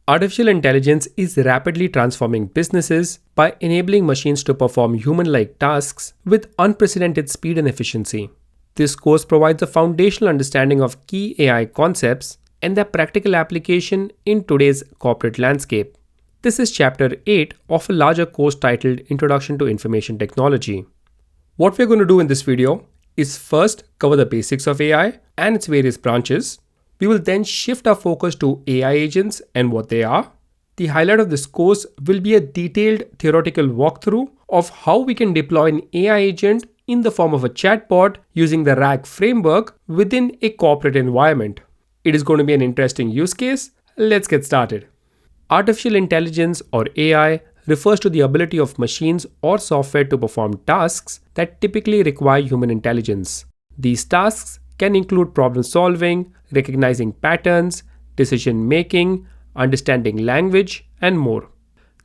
Artificial intelligence is rapidly transforming businesses by enabling machines to perform human-like tasks with unprecedented speed and efficiency. This course provides a foundational understanding of key AI concepts and their practical application in today's corporate landscape. This is Chapter 8 of a larger course titled Introduction to Information Technology. What we're going to do in this video is first cover the basics of AI and its various branches. We will then shift our focus to AI agents and what they are. The highlight of this course will be a detailed theoretical walkthrough of how we can deploy an AI agent in the form of a chatbot using the RAG framework within a corporate environment. It is going to be an interesting use case. Let's get started. Artificial intelligence, or AI, refers to the ability of machines or software to perform tasks that typically require human intelligence. These tasks can include problem solving, recognizing patterns, decision making, understanding language, and more.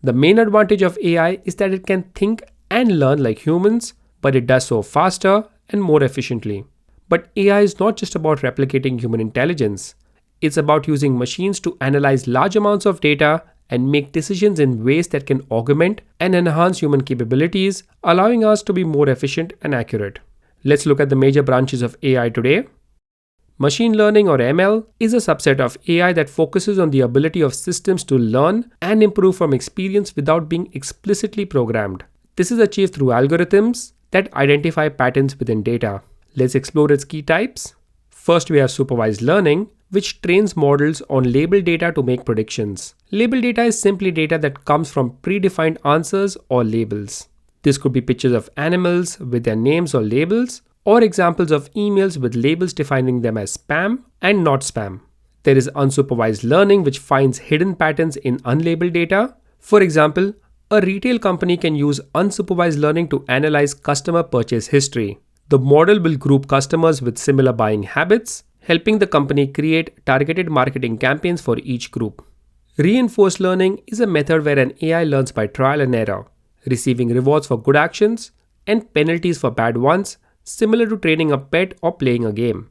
The main advantage of AI is that it can think and learn like humans, but it does so faster and more efficiently. But AI is not just about replicating human intelligence. It's about using machines to analyze large amounts of data and make decisions in ways that can augment and enhance human capabilities, allowing us to be more efficient and accurate. Let's look at the major branches of AI today. Machine learning, or ML, is a subset of AI that focuses on the ability of systems to learn and improve from experience without being explicitly programmed. This is achieved through algorithms that identify patterns within data. Let's explore its key types. First, we have supervised learning, which trains models on labeled data to make predictions. Labeled data is simply data that comes from predefined answers or labels. This could be pictures of animals with their names or labels, or examples of emails with labels defining them as spam and not spam. There is unsupervised learning, which finds hidden patterns in unlabeled data. For example, a retail company can use unsupervised learning to analyze customer purchase history. The model will group customers with similar buying habits, helping the company create targeted marketing campaigns for each group. Reinforced learning is a method where an AI learns by trial and error, receiving rewards for good actions and penalties for bad ones, similar to training a pet or playing a game.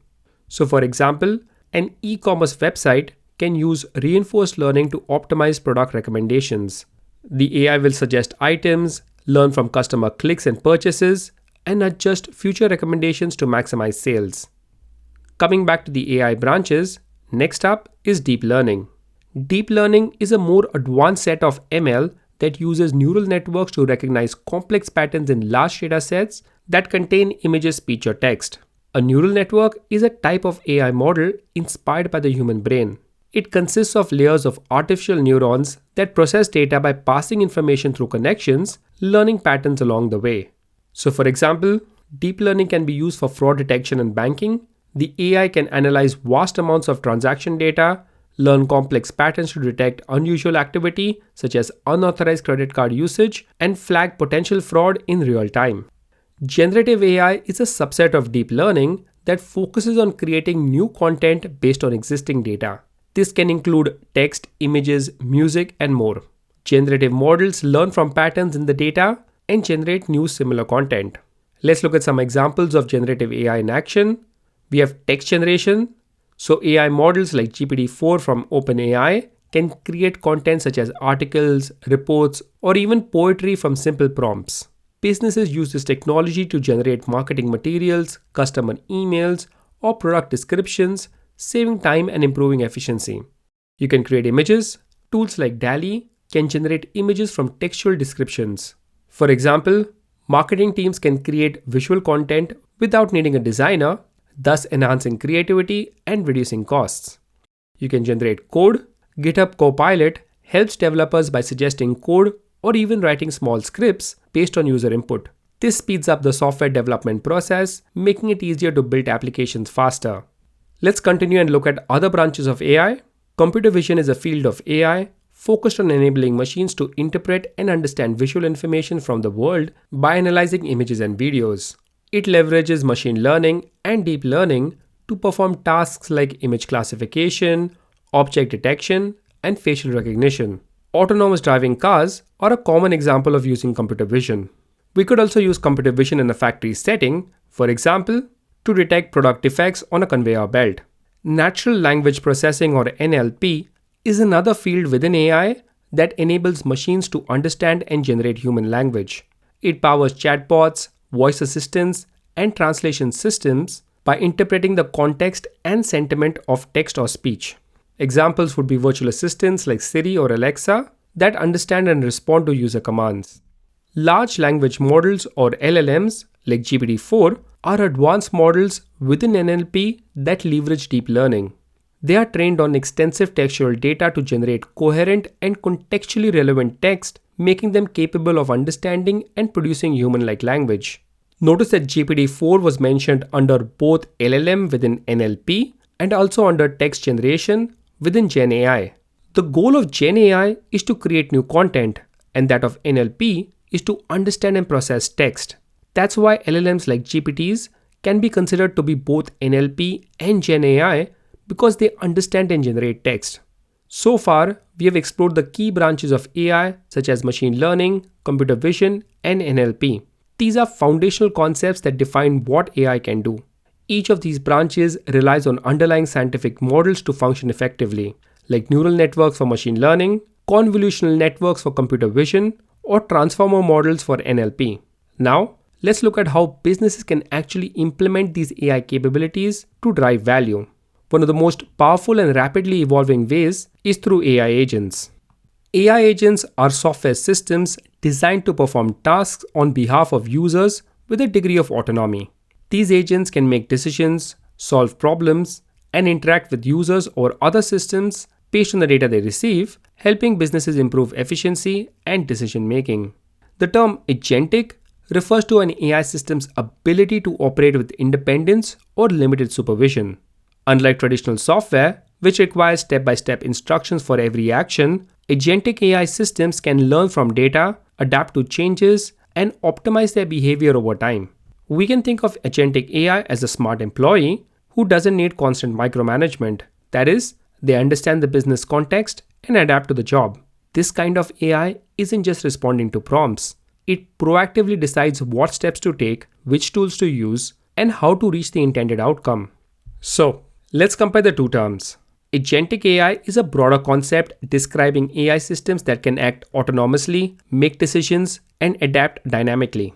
So for example, an e-commerce website can use reinforced learning to optimize product recommendations. The AI will suggest items, learn from customer clicks and purchases, and adjust future recommendations to maximize sales. Coming back to the AI branches, next up is deep learning. Deep learning is a more advanced set of ML that uses neural networks to recognize complex patterns in large data sets that contain images, speech, or text. A neural network is a type of AI model inspired by the human brain. It consists of layers of artificial neurons that process data by passing information through connections, learning patterns along the way. So for example, deep learning can be used for fraud detection in banking. The AI can analyze vast amounts of transaction data, learn complex patterns to detect unusual activity such as unauthorized credit card usage, and flag potential fraud in real time. Generative AI is a subset of deep learning that focuses on creating new content based on existing data. This can include text, images, music, and more. Generative models learn from patterns in the data and generate new similar content. Let's look at some examples of generative AI in action. We have text generation. So AI models like GPT-4 from OpenAI can create content such as articles, reports, or even poetry from simple prompts. Businesses use this technology to generate marketing materials, customer emails, or product descriptions, saving time and improving efficiency. You can create images. Tools like DALL can generate images from textual descriptions. For example, marketing teams can create visual content without needing a designer, thus enhancing creativity and reducing costs. You can generate code. GitHub Copilot helps developers by suggesting code or even writing small scripts based on user input. This speeds up the software development process, making it easier to build applications faster. Let's continue and look at other branches of AI. Computer vision is a field of AI focused on enabling machines to interpret and understand visual information from the world by analyzing images and videos. It leverages machine learning and deep learning to perform tasks like image classification, object detection, and facial recognition. Autonomous driving cars are a common example of using computer vision. We could also use computer vision in a factory setting, for example, to detect product defects on a conveyor belt. Natural language processing, or NLP, is another field within AI that enables machines to understand and generate human language. It powers chatbots, voice assistants, and translation systems by interpreting the context and sentiment of text or speech. Examples would be virtual assistants like Siri or Alexa that understand and respond to user commands. Large language models or LLMs like GPT-4 are advanced models within NLP that leverage deep learning. They are trained on extensive textual data to generate coherent and contextually relevant text, making them capable of understanding and producing human-like language. Notice that GPT-4 was mentioned under both LLM within NLP and also under text generation within Gen AI. The goal of Gen AI is to create new content, and that of NLP is to understand and process text. That's why LLMs like GPTs can be considered to be both NLP and Gen AI because they understand and generate text. So far, we have explored the key branches of AI such as machine learning, computer vision, and NLP. These are foundational concepts that define what AI can do. Each of these branches relies on underlying scientific models to function effectively, like neural networks for machine learning, convolutional networks for computer vision, or transformer models for NLP. Now, let's look at how businesses can actually implement these AI capabilities to drive value. One of the most powerful and rapidly evolving ways is through AI agents. AI agents are software systems designed to perform tasks on behalf of users with a degree of autonomy. These agents can make decisions, solve problems, and interact with users or other systems based on the data they receive, helping businesses improve efficiency and decision making. The term agentic refers to an AI system's ability to operate with independence or limited supervision. Unlike traditional software, which requires step-by-step instructions for every action, agentic AI systems can learn from data, adapt to changes, and optimize their behavior over time. We can think of agentic AI as a smart employee who doesn't need constant micromanagement. That is, they understand the business context and adapt to the job. This kind of AI isn't just responding to prompts. It proactively decides what steps to take, which tools to use, and how to reach the intended outcome. So, let's compare the two terms. Agentic AI is a broader concept describing AI systems that can act autonomously, make decisions, and adapt dynamically.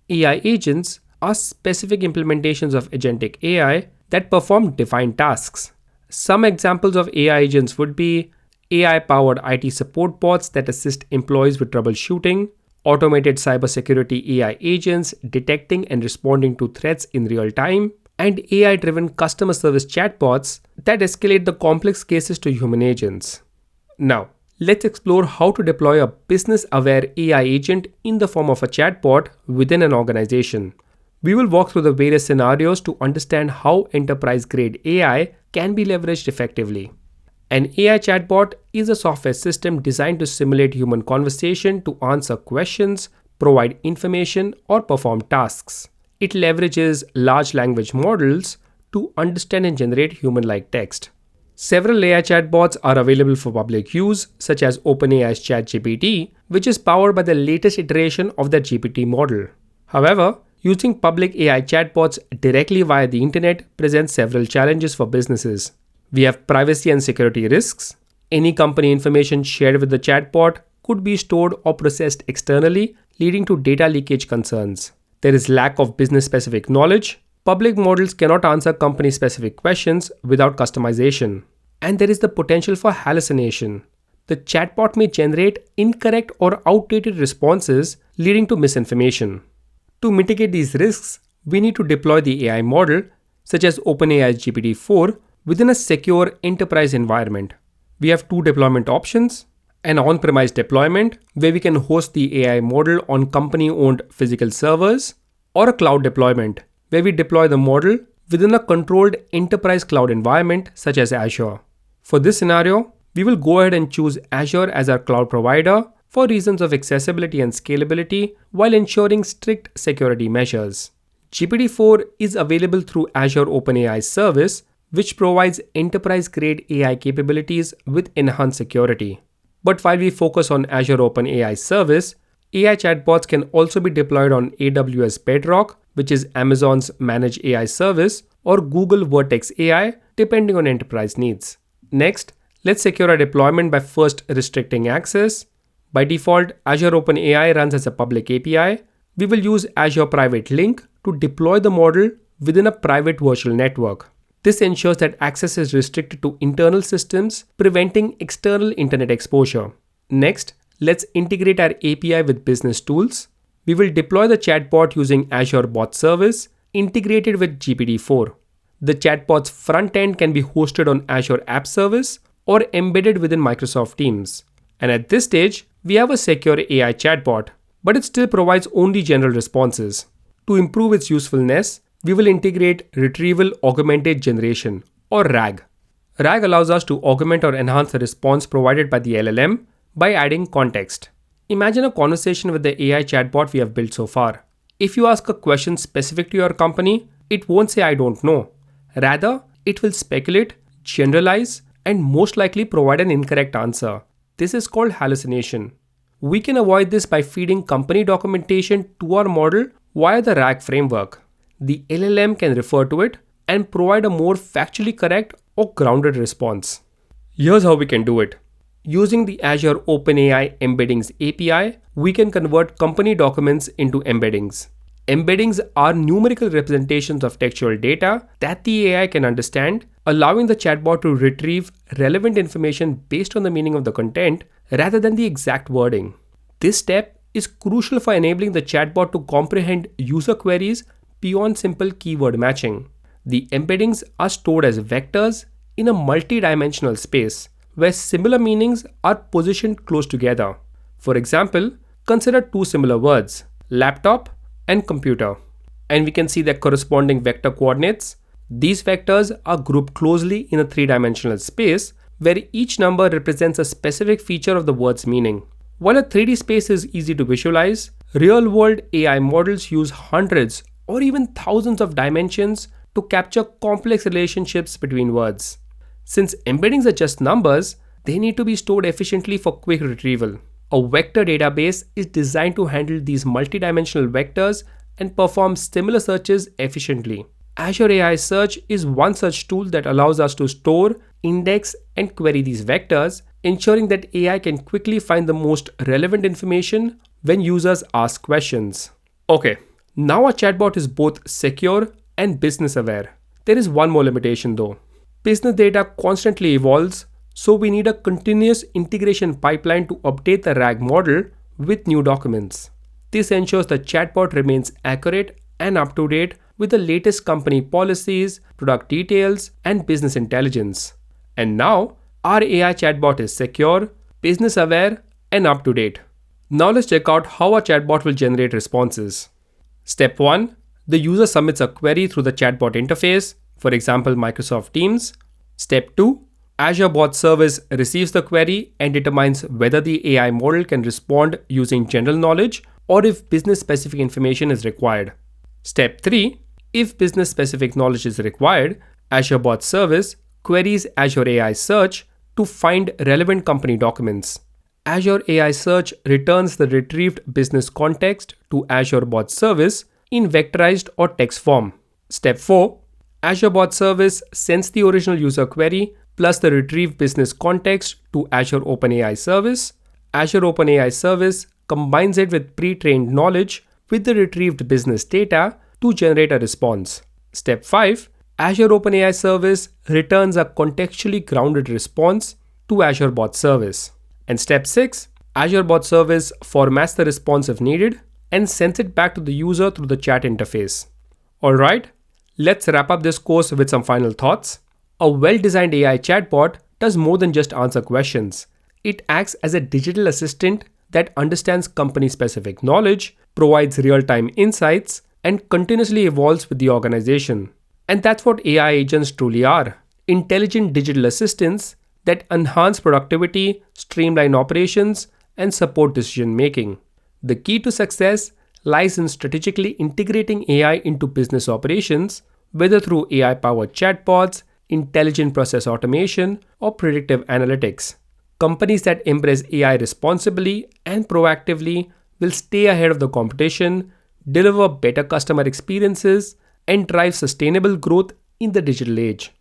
AI agents are specific implementations of agentic AI that perform defined tasks. Some examples of AI agents would be AI-powered IT support bots that assist employees with troubleshooting, automated cybersecurity AI agents detecting and responding to threats in real time, and AI-driven customer service chatbots that escalate the complex cases to human agents. Now, let's explore how to deploy a business-aware AI agent in the form of a chatbot within an organization. We will walk through the various scenarios to understand how enterprise-grade AI can be leveraged effectively. An AI chatbot is a software system designed to simulate human conversation to answer questions, provide information, or perform tasks. It leverages large language models to understand and generate human-like text. Several AI chatbots are available for public use, such as OpenAI's ChatGPT, which is powered by the latest iteration of the GPT model. However, using public AI chatbots directly via the internet presents several challenges for businesses. We have privacy and security risks. Any company information shared with the chatbot could be stored or processed externally, leading to data leakage concerns. There is lack of business-specific knowledge. Public models cannot answer company-specific questions without customization. And there is the potential for hallucination. The chatbot may generate incorrect or outdated responses, leading to misinformation. To mitigate these risks, we need to deploy the AI model, such as OpenAI's GPT-4, within a secure enterprise environment. We have two deployment options: an on-premise deployment, where we can host the AI model on company-owned physical servers, or a cloud deployment, where we deploy the model within a controlled enterprise cloud environment such as Azure. For this scenario, we will go ahead and choose Azure as our cloud provider for reasons of accessibility and scalability while ensuring strict security measures. GPT-4 is available through Azure OpenAI service, which provides enterprise-grade AI capabilities with enhanced security. But while we focus on Azure OpenAI service, AI chatbots can also be deployed on AWS Bedrock, which is Amazon's managed AI service, or Google Vertex AI, depending on enterprise needs. Next, Let's secure our deployment by first restricting access. By default, Azure OpenAI runs as a public API. We will use Azure Private Link to deploy the model within a private virtual network. This ensures that access is restricted to internal systems, preventing external internet exposure. Next, let's integrate our API with business tools. We will deploy the chatbot using Azure Bot Service integrated with GPT-4. The chatbot's front end can be hosted on Azure App Service or embedded within Microsoft Teams. And at this stage, we have a secure AI chatbot, but it still provides only general responses. To improve its usefulness, we will integrate Retrieval Augmented Generation or RAG. RAG allows us to augment or enhance the response provided by the LLM by adding context. Imagine a conversation with the AI chatbot we have built so far. If you ask a question specific to your company, it won't say I don't know. Rather, it will speculate, generalize, and most likely provide an incorrect answer. This is called hallucination. We can avoid this by feeding company documentation to our model via the RAG framework. The LLM can refer to it and provide a more factually correct or grounded response. Here's how we can do it. Using the Azure OpenAI Embeddings API, we can convert company documents into embeddings. Embeddings are numerical representations of textual data that the AI can understand, allowing the chatbot to retrieve relevant information based on the meaning of the content rather than the exact wording. This step is crucial for enabling the chatbot to comprehend user queries beyond simple keyword matching. The embeddings are stored as vectors in a multi-dimensional space where similar meanings are positioned close together. For example, consider two similar words, laptop and computer, and we can see their corresponding vector coordinates. These vectors are grouped closely in a three-dimensional space where each number represents a specific feature of the word's meaning. While a 3D space is easy to visualize, real-world AI models use hundreds or even thousands of dimensions to capture complex relationships between words. Since embeddings are just numbers, they need to be stored efficiently for quick retrieval. A vector database is designed to handle these multidimensional vectors and perform similar searches efficiently. Azure AI Search is one such tool that allows us to store, index, and query these vectors, ensuring that AI can quickly find the most relevant information when users ask questions. Okay, now our chatbot is both secure and business aware. There is one more limitation though. Business data constantly evolves, so we need a continuous integration pipeline to update the RAG model with new documents. This ensures the chatbot remains accurate and up to date with the latest company policies, product details, and business intelligence. And now, our AI chatbot is secure, business aware, and up to date. Now let's check out how our chatbot will generate responses. Step 1. The user submits a query through the chatbot interface, for example Microsoft Teams. Step 2. Azure Bot Service receives the query and determines whether the AI model can respond using general knowledge or if business-specific information is required. Step 3. If business-specific knowledge is required, Azure Bot Service queries Azure AI Search to find relevant company documents. Azure AI Search returns the retrieved business context to Azure Bot Service in vectorized or text form. Step 4. Azure Bot Service sends the original user query plus the retrieved business context to Azure OpenAI Service. Azure OpenAI Service combines it with pre-trained knowledge with the retrieved business data to generate a response. Step 5. Azure OpenAI Service returns a contextually grounded response to Azure Bot Service. And step 6. Azure Bot Service formats the response if needed and sends it back to the user through the chat interface. Alright, let's wrap up this course with some final thoughts. A well-designed AI chatbot does more than just answer questions. It acts as a digital assistant that understands company-specific knowledge, provides real-time insights, and continuously evolves with the organization. And that's what AI agents truly are. Intelligent digital assistants that enhance productivity, streamline operations, and support decision-making. The key to success lies in strategically integrating AI into business operations, whether through AI-powered chatbots, intelligent process automation, or predictive analytics. Companies that embrace AI responsibly and proactively will stay ahead of the competition, deliver better customer experiences, and drive sustainable growth in the digital age.